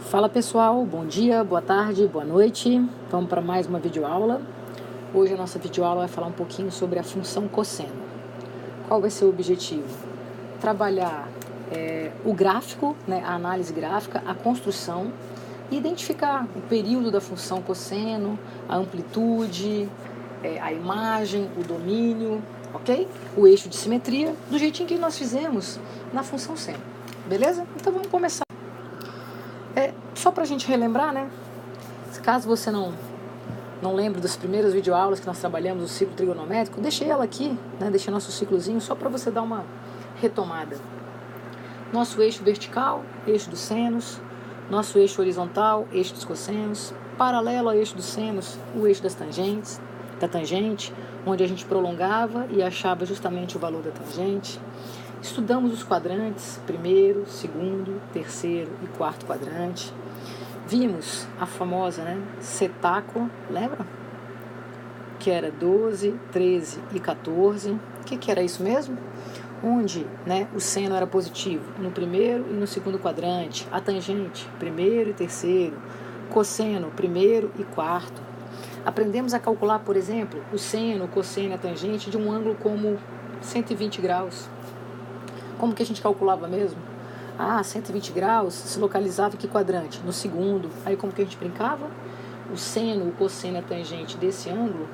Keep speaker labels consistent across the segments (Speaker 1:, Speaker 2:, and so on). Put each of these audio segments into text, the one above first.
Speaker 1: Fala pessoal, bom dia, boa tarde, boa noite. Vamos para mais uma videoaula. Hoje a nossa videoaula vai falar um pouquinho sobre a função cosseno. Qual vai ser o objetivo? Trabalhar o gráfico, né, a análise gráfica, a construção e identificar o período da função cosseno, a amplitude, a imagem, o domínio, ok? O eixo de simetria, do jeitinho que nós fizemos na função seno. Beleza? Então vamos começar. Só para a gente relembrar, né? Caso você não lembre das primeiras videoaulas que nós trabalhamos o ciclo trigonométrico, deixei ela aqui, né? Deixei nosso ciclozinho só para você dar uma retomada. Nosso eixo vertical, eixo dos senos. Nosso eixo horizontal, eixo dos cossenos. Paralelo ao eixo dos senos, o eixo das tangentes, da tangente, onde a gente prolongava e achava justamente o valor da tangente. Estudamos os quadrantes, primeiro, segundo, terceiro e quarto quadrante. Vimos a famosa, cetácula, lembra? Que era 12, 13 e 14. O que era isso mesmo? Onde o seno era positivo no primeiro e no segundo quadrante, a tangente, primeiro e terceiro, cosseno, primeiro e quarto. Aprendemos a calcular, por exemplo, o seno, o cosseno e a tangente de um ângulo como 120 graus. Como que a gente calculava mesmo? 120 graus se localizava em que quadrante? No segundo. Aí como que a gente brincava? O seno, o cosseno e a tangente desse ângulo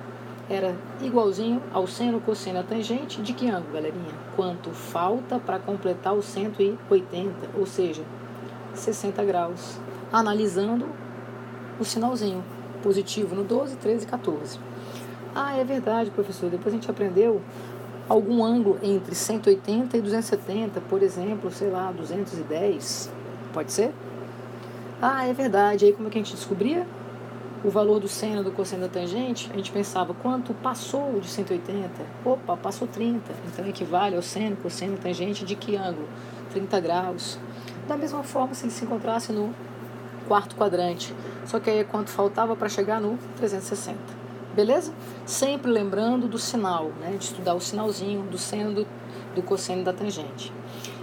Speaker 1: era igualzinho ao seno, cosseno e a tangente de que ângulo, galerinha? Quanto falta para completar o 180, ou seja, 60 graus. Analisando o sinalzinho, positivo no 12, 13 e 14. É verdade, professor, depois a gente aprendeu algum ângulo entre 180 e 270, por exemplo, 210, pode ser? É verdade, aí como é que a gente descobria? O valor do seno, do cosseno da tangente, a gente pensava, quanto passou de 180? Opa, passou 30, então equivale ao seno, cosseno e tangente de que ângulo? 30 graus. Da mesma forma, se ele se encontrasse no quarto quadrante, só que aí quanto faltava para chegar no 360. Beleza? Sempre lembrando do sinal, de estudar o sinalzinho do seno, do cosseno e da tangente.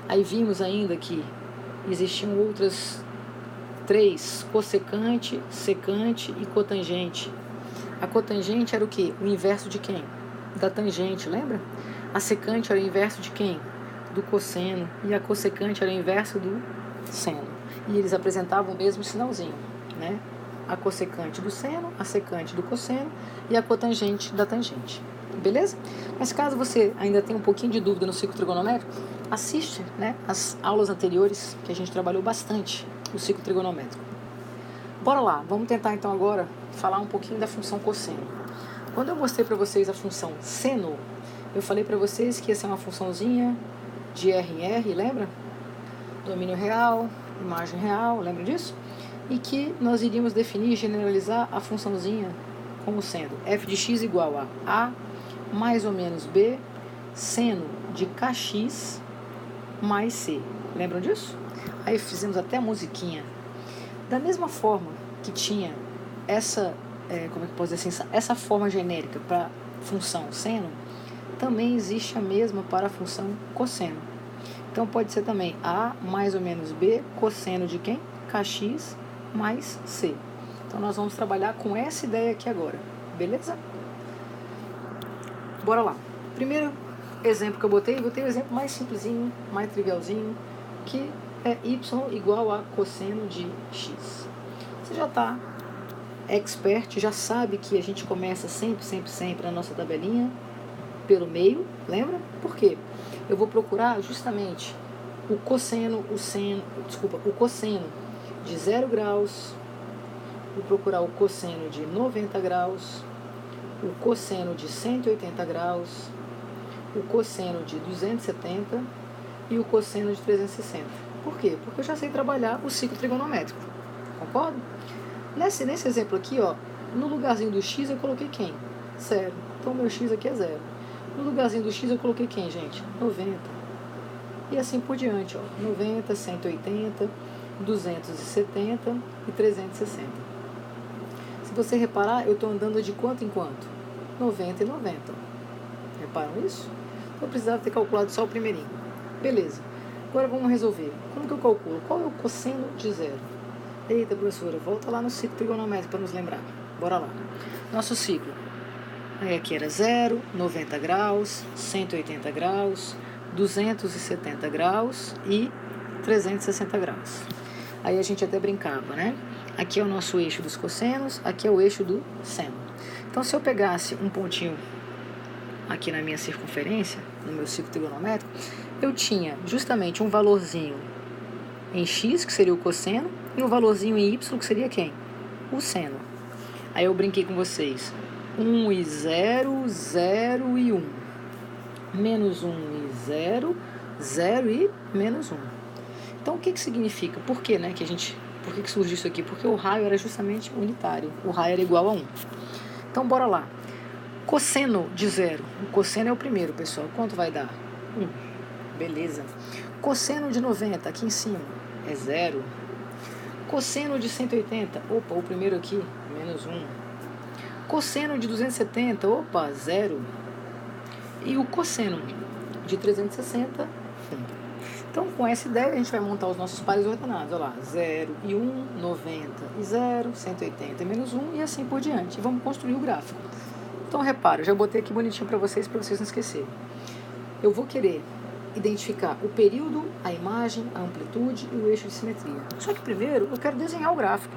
Speaker 1: Aí vimos ainda que existiam outras três, cossecante, secante e cotangente. A cotangente era o quê? O inverso de quem? Da tangente, lembra? A secante era o inverso de quem? Do cosseno. E a cossecante era o inverso do seno. E eles apresentavam o mesmo sinalzinho, a cossecante do seno, a secante do cosseno e a cotangente da tangente. Beleza? Mas caso você ainda tenha um pouquinho de dúvida no ciclo trigonométrico, assiste as aulas anteriores que a gente trabalhou bastante o ciclo trigonométrico. Bora lá, vamos tentar então agora falar um pouquinho da função cosseno. Quando eu mostrei para vocês a função seno, eu falei para vocês que ia ser uma funçãozinha de R em R, lembra? Domínio real, imagem real, lembra disso? E que nós iríamos definir e generalizar a funçãozinha como sendo f de x igual a mais ou menos b seno de kx mais c. Lembram disso? Aí fizemos até a musiquinha. Da mesma forma que tinha essa, essa forma genérica para a função seno, também existe a mesma para a função cosseno. Então pode ser também a mais ou menos b cosseno de quem? Kx mais c. Então nós vamos trabalhar com essa ideia aqui agora, beleza? Bora lá. Primeiro exemplo que eu botei o exemplo mais simplesinho, mais trivialzinho, que é y igual a cosseno de x. Você já está expert, já sabe que a gente começa sempre na nossa tabelinha pelo meio, lembra? Por quê? Eu vou procurar justamente o cosseno de 0 graus, vou procurar o cosseno de 90 graus, o cosseno de 180 graus, o cosseno de 270 e o cosseno de 360. Por quê? Porque eu já sei trabalhar o ciclo trigonométrico, concorda? Nesse exemplo aqui, no lugarzinho do x eu coloquei quem? 0. Então meu x aqui é 0. No lugarzinho do x eu coloquei quem, gente? 90. E assim por diante, 90, 180, 270 e 360. Se você reparar, eu estou andando de quanto em quanto? 90 e 90. Reparam isso? Eu precisava ter calculado só o primeirinho. Beleza. Agora vamos resolver. Como que eu calculo? Qual é o cosseno de 0? Eita, professora, volta lá no ciclo trigonométrico para nos lembrar. Bora lá. Nosso ciclo. Aí aqui era 0, 90 graus, 180 graus, 270 graus e 360 graus. Aí a gente até brincava, né? Aqui é o nosso eixo dos cossenos, aqui é o eixo do seno. Então, se eu pegasse um pontinho aqui na minha circunferência, no meu ciclo trigonométrico, eu tinha justamente um valorzinho em x, que seria o cosseno, e um valorzinho em y, que seria quem? O seno. Aí eu brinquei com vocês. 1 e 0, 0 e 1. Menos 1 e 0, 0 e menos 1. Então, o que significa? Por que, né, por que surgiu isso aqui? Porque o raio era justamente unitário. O raio era igual a 1. Então, bora lá. Cosseno de 0. O cosseno é o primeiro, pessoal. Quanto vai dar? 1. Beleza. Cosseno de 90, aqui em cima, é 0. Cosseno de 180, opa, o primeiro aqui, menos 1. Cosseno de 270, opa, 0. E o cosseno de 360, 1. Então, com essa ideia, a gente vai montar os nossos pares ordenados. Olha lá, 0 e 1, 90 e 0, 180 e menos 1 e assim por diante. E vamos construir o gráfico. Então, repara, eu já botei aqui bonitinho para vocês não esquecerem. Eu vou querer identificar o período, a imagem, a amplitude e o eixo de simetria. Só que primeiro eu quero desenhar o gráfico.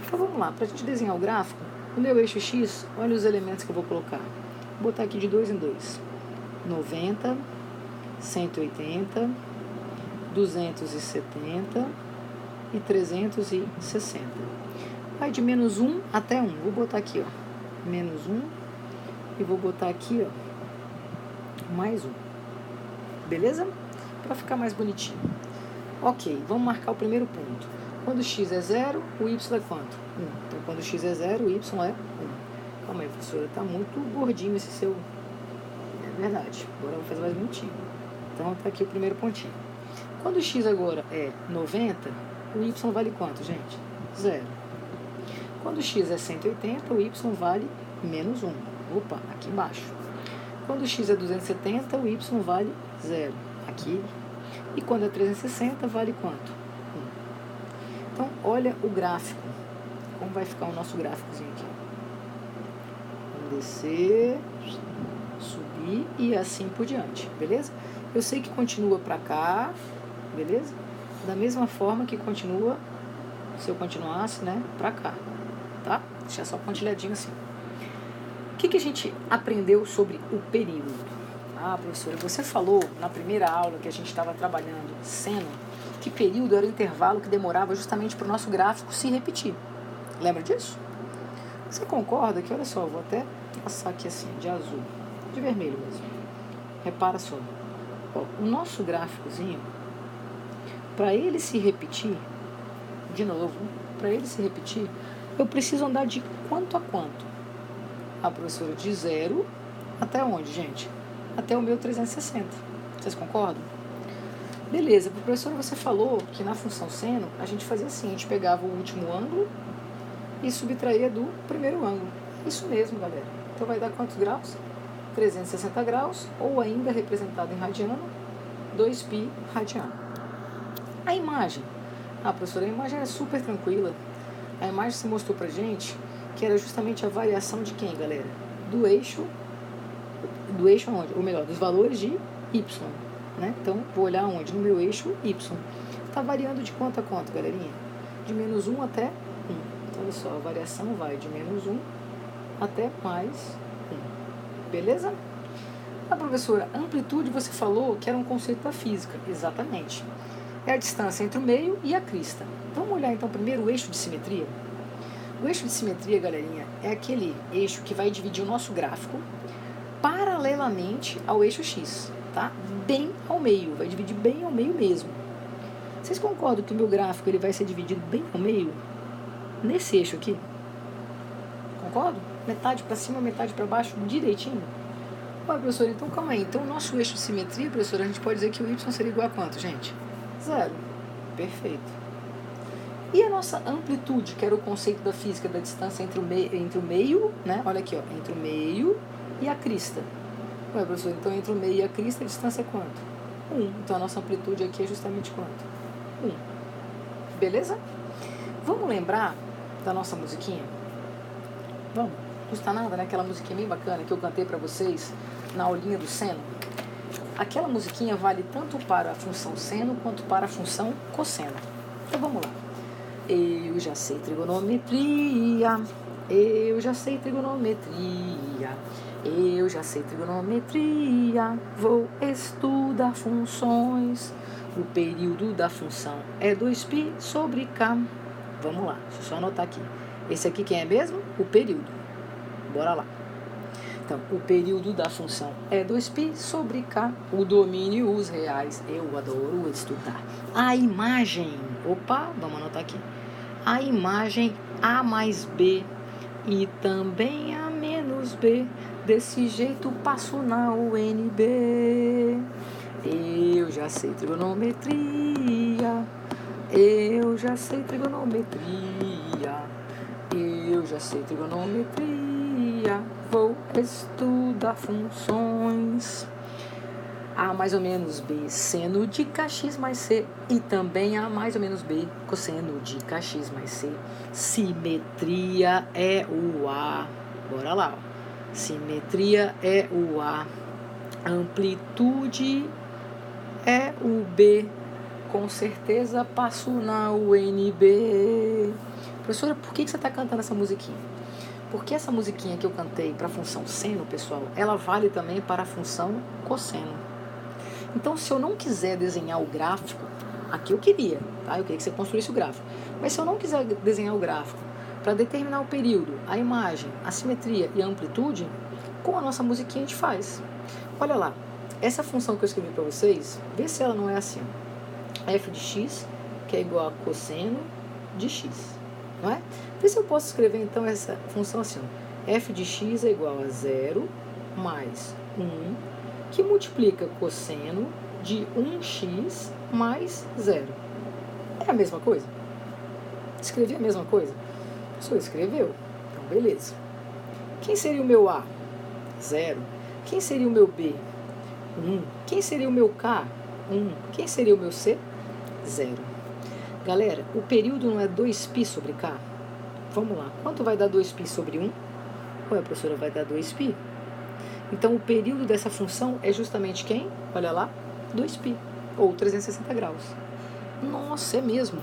Speaker 1: Então vamos lá, para a gente desenhar o gráfico, o meu eixo X, olha os elementos que eu vou colocar. Vou botar aqui de 2 em 2. 90, 180, 270 e 360. Vai de menos 1 até 1. Vou botar aqui, ó, menos 1 e vou botar aqui, ó, mais 1. Beleza? Para ficar mais bonitinho. Ok, vamos marcar o primeiro ponto. Quando x é 0, o y é quanto? 1. Então, quando x é 0, o y é 1. Calma aí, professora, tá muito gordinho esse seu... É verdade, agora eu vou fazer mais bonitinho. Então, tá aqui o primeiro pontinho. Quando x agora é 90, o y vale quanto, gente? 0. Quando x é 180, o y vale menos 1. Opa, aqui embaixo. Quando x é 270, o y vale 0. Aqui. E quando é 360, vale quanto? 1. Então, olha o gráfico. Como vai ficar o nosso gráficozinho aqui? Vamos descer, subir e assim por diante, beleza? Eu sei que continua para cá, beleza? Da mesma forma que continua, se eu continuasse, né, para cá, tá? Deixar só pontilhadinho assim. O que a gente aprendeu sobre o período? Ah, professora, você falou na primeira aula que a gente estava trabalhando seno, que período era o intervalo que demorava justamente para o nosso gráfico se repetir. Lembra disso? Você concorda que, olha só, eu vou até passar aqui assim, de azul, de vermelho mesmo. Repara só. Ó, o nosso gráficozinho, para ele se repetir, de novo, para ele se repetir, eu preciso andar de quanto a quanto? A professora, de 0 até onde, gente? Até o meu 360. Vocês concordam? Beleza, professora, você falou que na função seno a gente fazia assim, a gente pegava o último ângulo e subtraía do primeiro ângulo. Isso mesmo, galera. Então vai dar quantos graus? 360 graus, ou ainda representado em radiano, 2π radiano. A imagem. Ah, professora, a imagem é super tranquila. A imagem se mostrou pra gente que era justamente a variação de quem, galera? Do eixo onde? Ou melhor, dos valores de y, né? Então, vou olhar onde? No meu eixo y. Está variando de quanto a quanto, galerinha? De menos 1 até 1. Então, olha só, a variação vai de menos 1 até mais 1. Beleza? Ah, professora, amplitude você falou que era um conceito da física. Exatamente. É a distância entre o meio e a crista. Vamos olhar então primeiro o eixo de simetria? O eixo de simetria, galerinha, é aquele eixo que vai dividir o nosso gráfico paralelamente ao eixo X, tá? Bem ao meio, vai dividir bem ao meio mesmo. Vocês concordam que o meu gráfico ele vai ser dividido bem ao meio? Nesse eixo aqui? Concordo? Metade para cima, metade para baixo, direitinho? Ué, professor, então calma aí. Então o nosso eixo de simetria, professor, a gente pode dizer que o y seria igual a quanto, gente? 0. Perfeito. E a nossa amplitude, que era o conceito da física da distância entre o meio, né? Olha aqui, ó, entre o meio e a crista. Ué, professor, então entre o meio e a crista a distância é quanto? 1. Então a nossa amplitude aqui é justamente quanto? 1. Beleza? Vamos lembrar da nossa musiquinha? Vamos, não custa nada, né? Aquela musiquinha bem bacana que eu cantei para vocês na aulinha do seno. Aquela musiquinha vale tanto para a função seno quanto para a função cosseno. Então vamos lá. Eu já sei trigonometria, eu já sei trigonometria, eu já sei trigonometria, vou estudar funções. O período da função é 2π sobre k. Vamos lá, deixa eu só anotar aqui. Esse aqui quem é mesmo? O período. Bora lá. Então, o período da função é 2π sobre k. O domínio, os reais, eu adoro estudar. A imagem, opa, vamos anotar aqui. A imagem A mais B e também A menos B. Desse jeito passo na UNB. Eu já sei trigonometria, eu já sei trigonometria, eu já sei trigonometria, vou estudar funções. A mais ou menos B, seno de kx mais c, e também A mais ou menos B, cosseno de kx mais c. Simetria é o A, bora lá, ó. Simetria é o A, amplitude é o B, com certeza passo na UNB. Professora, por que você está cantando essa musiquinha? Porque essa musiquinha que eu cantei para a função seno, pessoal, ela vale também para a função cosseno. Então, se eu não quiser desenhar o gráfico, aqui eu queria, tá? Eu queria que você construísse o gráfico. Mas se eu não quiser desenhar o gráfico para determinar o período, a imagem, a simetria e a amplitude, com a nossa musiquinha a gente faz. Olha lá, essa função que eu escrevi para vocês, vê se ela não é assim. F de x, que é igual a cosseno de x, não é? Vê se eu posso escrever então essa função assim, ó. F de x é igual a 0 mais 1, que multiplica cosseno de 1x mais 0. É a mesma coisa? Escrevi a mesma coisa? A pessoa escreveu, então beleza. Quem seria o meu A? 0. Quem seria o meu B? 1. Quem seria o meu K? 1. Quem seria o meu C? 0. Galera, o período não é 2π sobre K? Vamos lá. Quanto vai dar 2π sobre 1? Ué, professora, vai dar 2π. Então, o período dessa função é justamente quem? Olha lá, 2π, ou 360 graus. Nossa, é mesmo.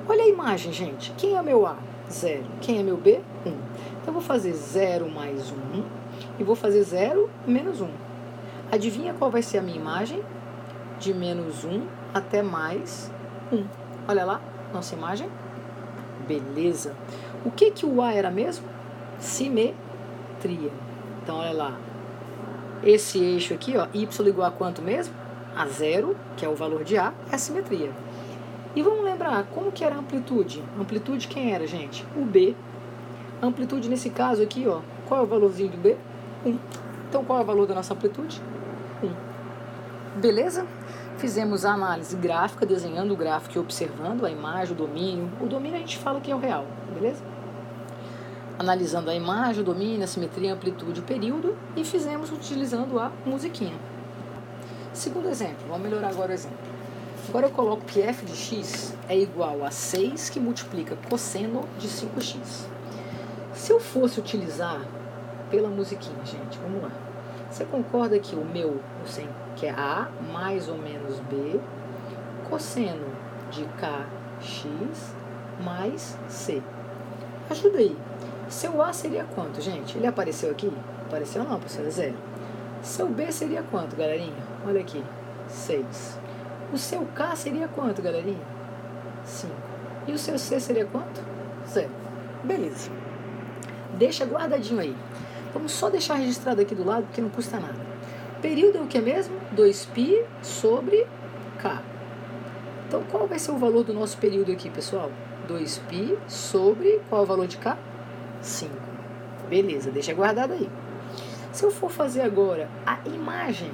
Speaker 1: Olha a imagem, gente. Quem é meu A? 0. Quem é meu B? 1. Então, eu vou fazer 0 mais 1 e vou fazer 0 menos 1. Adivinha qual vai ser a minha imagem? De menos 1 até mais 1. Olha lá, nossa imagem. Beleza. O que o A era mesmo? Simetria. Então, olha lá. Esse eixo aqui, ó, y igual a quanto mesmo? A 0, que é o valor de A, é a simetria. E vamos lembrar, como que era a amplitude? A amplitude quem era, gente? O B. A amplitude nesse caso aqui, ó, qual é o valorzinho do B? 1. Então, qual é o valor da nossa amplitude? 1. Beleza? Fizemos a análise gráfica, desenhando o gráfico e observando a imagem, o domínio. O domínio a gente fala que é o real, beleza? Analisando a imagem, o domínio, a simetria, a amplitude, o período, e fizemos utilizando a musiquinha. Segundo exemplo, vamos melhorar agora o exemplo. Agora eu coloco que f de x é igual a 6 que multiplica cosseno de 5x. Se eu fosse utilizar pela musiquinha, gente, vamos lá. Você concorda que o meu, que é A mais ou menos B, cosseno de kx mais c. Ajuda aí. Seu A seria quanto, gente? Ele apareceu aqui? Apareceu não, professora, 0. Seu B seria quanto, galerinha? Olha aqui, 6. O seu K seria quanto, galerinha? 5. E o seu C seria quanto? 0. Beleza. Deixa guardadinho aí. Vamos só deixar registrado aqui do lado, porque não custa nada. Período é o que mesmo? 2π sobre K. Então, qual vai ser o valor do nosso período aqui, pessoal? 2π sobre, qual é o valor de K? 5. Beleza, deixa guardado aí. Se eu for fazer agora a imagem,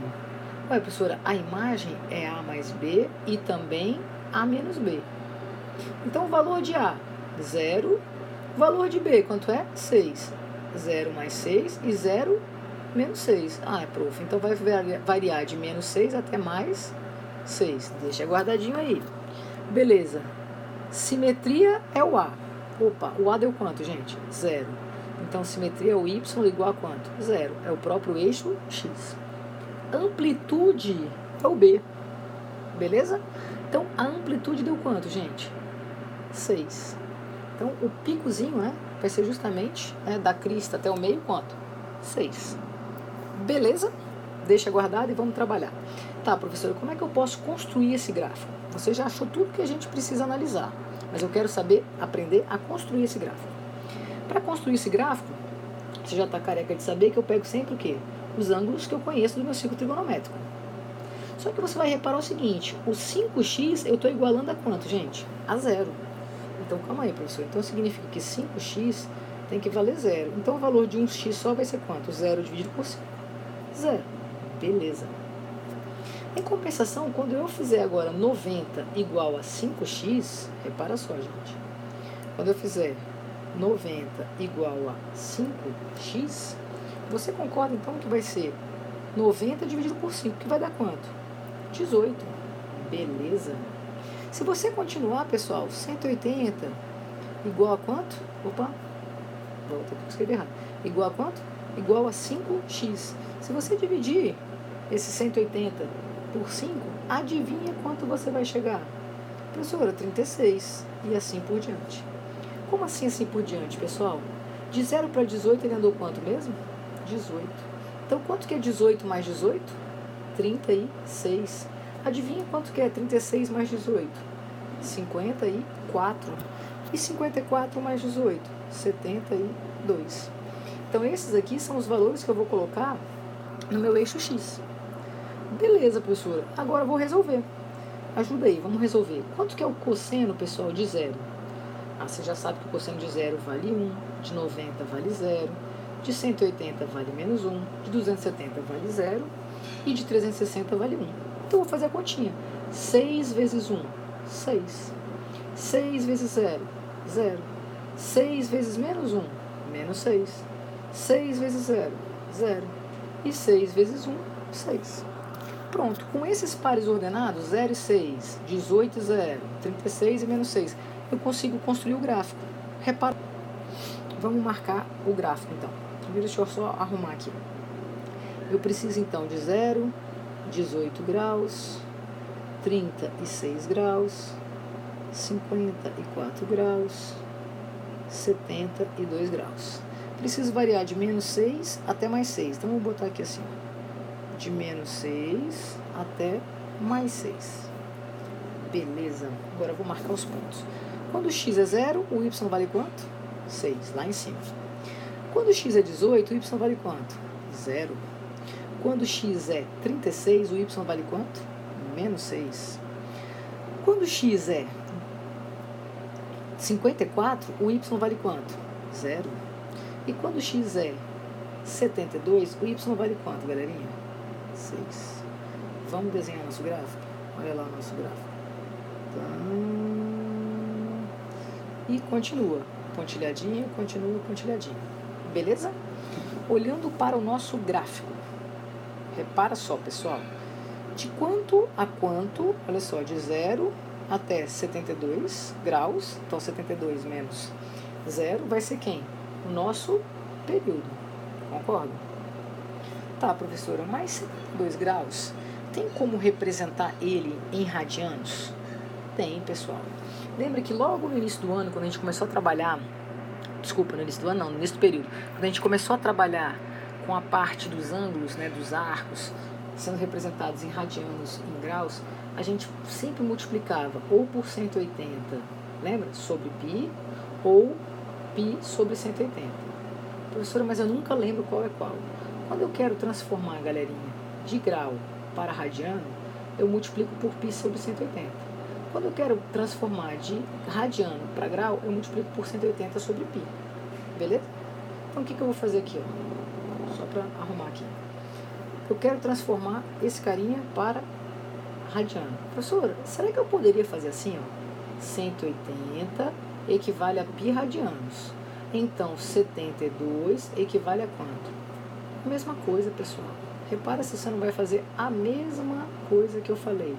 Speaker 1: ué, professora, a imagem é A mais B e também A menos B. Então, o valor de A, 0. O valor de B, quanto é? 6. 0 mais 6 e 0 menos 6. Ah, prof, então vai variar de menos 6 até mais 6. Deixa guardadinho aí. Beleza. Simetria é o A. Opa, o A deu quanto, gente? 0. Então, simetria, o Y igual a quanto? 0. É o próprio eixo X. Amplitude é o B. Beleza? Então, a amplitude deu quanto, gente? 6. Então, o picozinho, né, vai ser justamente, né, da crista até o meio, quanto? 6. Beleza? Deixa guardado e vamos trabalhar. Tá, professora, como é que eu posso construir esse gráfico? Você já achou tudo que a gente precisa analisar, mas eu quero saber, aprender a construir esse gráfico. Para construir esse gráfico, você já está careca de saber que eu pego sempre o quê? Os ângulos que eu conheço do meu círculo trigonométrico. Só que você vai reparar o seguinte, o 5x eu estou igualando a quanto, gente? A 0. Então, calma aí, professor. Então, significa que 5x tem que valer 0. Então, o valor de 1x só vai ser quanto? 0 dividido por 5. 0. Beleza. Em compensação, quando eu fizer agora 90 igual a 5x, repara só, gente. Quando eu fizer 90 igual a 5x, você concorda, então, que vai ser 90 dividido por 5, que vai dar quanto? 18. Beleza. Se você continuar, pessoal, 180 igual a quanto? Opa, volta aqui, escrevi errado. Igual a quanto? Igual a 5x. Se você dividir esse 180 por 5, adivinha quanto você vai chegar? Professora, 36. E assim por diante. Como assim por diante, pessoal? De 0 para 18 ele andou quanto mesmo? 18. Então, quanto que é 18 mais 18? 36. Adivinha quanto que é 36 mais 18? 54. E 54 mais 18? 72. Então, esses aqui são os valores que eu vou colocar no meu eixo X. Beleza, professora. Agora eu vou resolver. Ajuda aí, vamos resolver. Quanto que é o cosseno, pessoal, de 0? Você já sabe que o cosseno de 0 vale 1, de 90 vale 0, de 180 vale menos 1, de 270 vale 0 e de 360 vale 1. Então, eu vou fazer a continha. 6 vezes 1, 6. 6 vezes 0, 0. 6 vezes menos 1, menos 6. 6 vezes 0, 0. E 6 vezes 1, 6. Pronto, com esses pares ordenados, 0 e 6, 18 e 0, 36 e menos 6, eu consigo construir o gráfico. Repara. Vamos marcar o gráfico, então. Primeiro, deixa eu só arrumar aqui. Eu preciso, então, de 0, 18 graus, 36 graus, 54 graus, 72 graus. Preciso variar de menos 6 até mais 6. Então, vou botar aqui assim, de menos 6 até mais 6. Beleza. Agora eu vou marcar os pontos. Quando x é 0, o y vale quanto? 6, lá em cima. Quando x é 18, o y vale quanto? 0. Quando x é 36, o y vale quanto? Menos 6. Quando x é 54, o y vale quanto? 0. E quando x é 72, o y vale quanto, galerinha? 6. Vamos desenhar nosso gráfico? Olha lá o nosso gráfico. E continua. Pontilhadinho, continua, pontilhadinho. Beleza? Olhando para o nosso gráfico. Repara só, pessoal. De quanto a quanto, olha só, de 0 até 72 graus, então 72 menos 0 vai ser quem? O nosso período. Concorda? Tá, professora, mas 72 graus, tem como representar ele em radianos? Tem, pessoal. Lembra que logo no início do ano, quando a gente começou a trabalhar, desculpa, no início do ano não, no início do período, quando a gente começou a trabalhar com a parte dos ângulos, né, dos arcos, sendo representados em radianos, em graus, a gente sempre multiplicava ou por 180, lembra? Sobre π, ou π sobre 180. Professora, mas eu nunca lembro qual é qual. Quando eu quero transformar, galerinha, de grau para radiano, eu multiplico por π sobre 180. Quando eu quero transformar de radiano para grau, eu multiplico por 180 sobre π. Beleza? Então, o que eu vou fazer aqui? Ó? Só para arrumar aqui. Eu quero transformar esse carinha para radiano. Professora, será que eu poderia fazer assim? Ó? 180 equivale a π radianos. Então, 72 equivale a quanto? A mesma coisa, pessoal. Repara se você não vai fazer a mesma coisa que eu falei.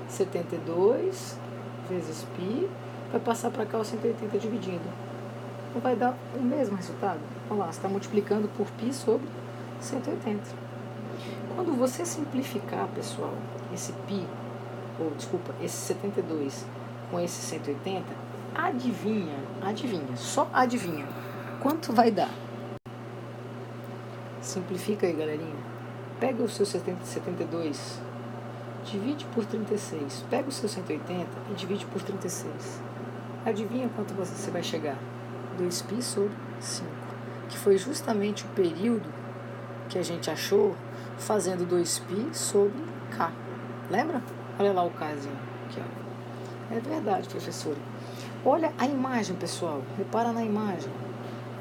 Speaker 1: 72 vezes π vai passar para cá o 180 dividindo. não vai dar o mesmo resultado? Olha lá, você está multiplicando por π sobre 180. Quando você simplificar, pessoal, esse esse 72 com esse 180, só adivinha, quanto vai dar? Simplifica aí, galerinha. Pega o seu 72, divide por 36. Pega o seu 180 e divide por 36. Adivinha quanto você vai chegar? 2π sobre 5. Que foi justamente o período que a gente achou fazendo 2π sobre k. Lembra? Olha lá o kzinho. Aqui, ó. É verdade, professora. Olha a imagem, pessoal. Repara na imagem.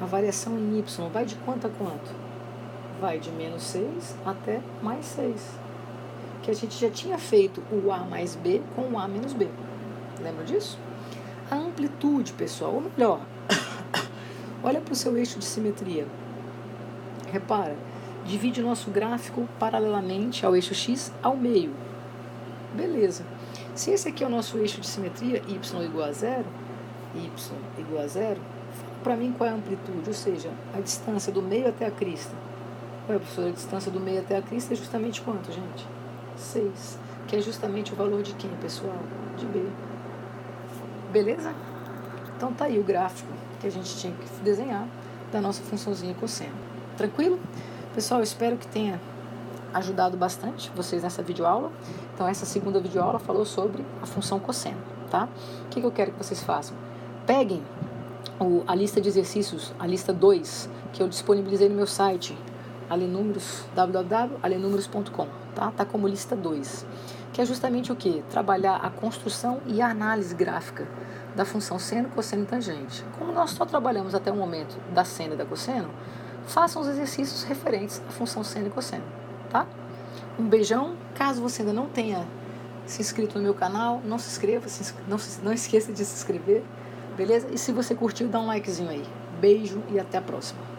Speaker 1: A variação em y vai de quanto a quanto? Vai de menos 6 até mais 6. Que a gente já tinha feito o A mais B com o A menos B. Lembra disso? A amplitude, pessoal, ou melhor, olha para o seu eixo de simetria. Repara, divide o nosso gráfico paralelamente ao eixo X ao meio. Beleza. Se esse aqui é o nosso eixo de simetria, y igual a zero, fala para mim qual é a amplitude, ou seja, a distância do meio até a crista. Ué, professora, a distância do meio até a crista é justamente quanto, gente? 6, que é justamente o valor de quem, pessoal? De B. Beleza? Então tá aí o gráfico que a gente tinha que desenhar da nossa funçãozinha cosseno. Tranquilo? Pessoal, eu espero que tenha ajudado bastante vocês nessa videoaula. Então essa segunda videoaula falou sobre a função cosseno, tá? O que eu quero que vocês façam? Peguem a lista de exercícios, a lista 2, que eu disponibilizei no meu site, www.alenumeros.com, tá? Tá como lista 2, que é justamente o que? Trabalhar a construção e a análise gráfica da função seno, cosseno e tangente. Como nós só trabalhamos até o momento da seno e da cosseno, façam os exercícios referentes à função seno e cosseno, tá? Um beijão. Caso você ainda não tenha se inscrito no meu canal, não se inscreva, não esqueça de se inscrever, beleza? E se você curtiu, dá um likezinho aí. Beijo e até a próxima.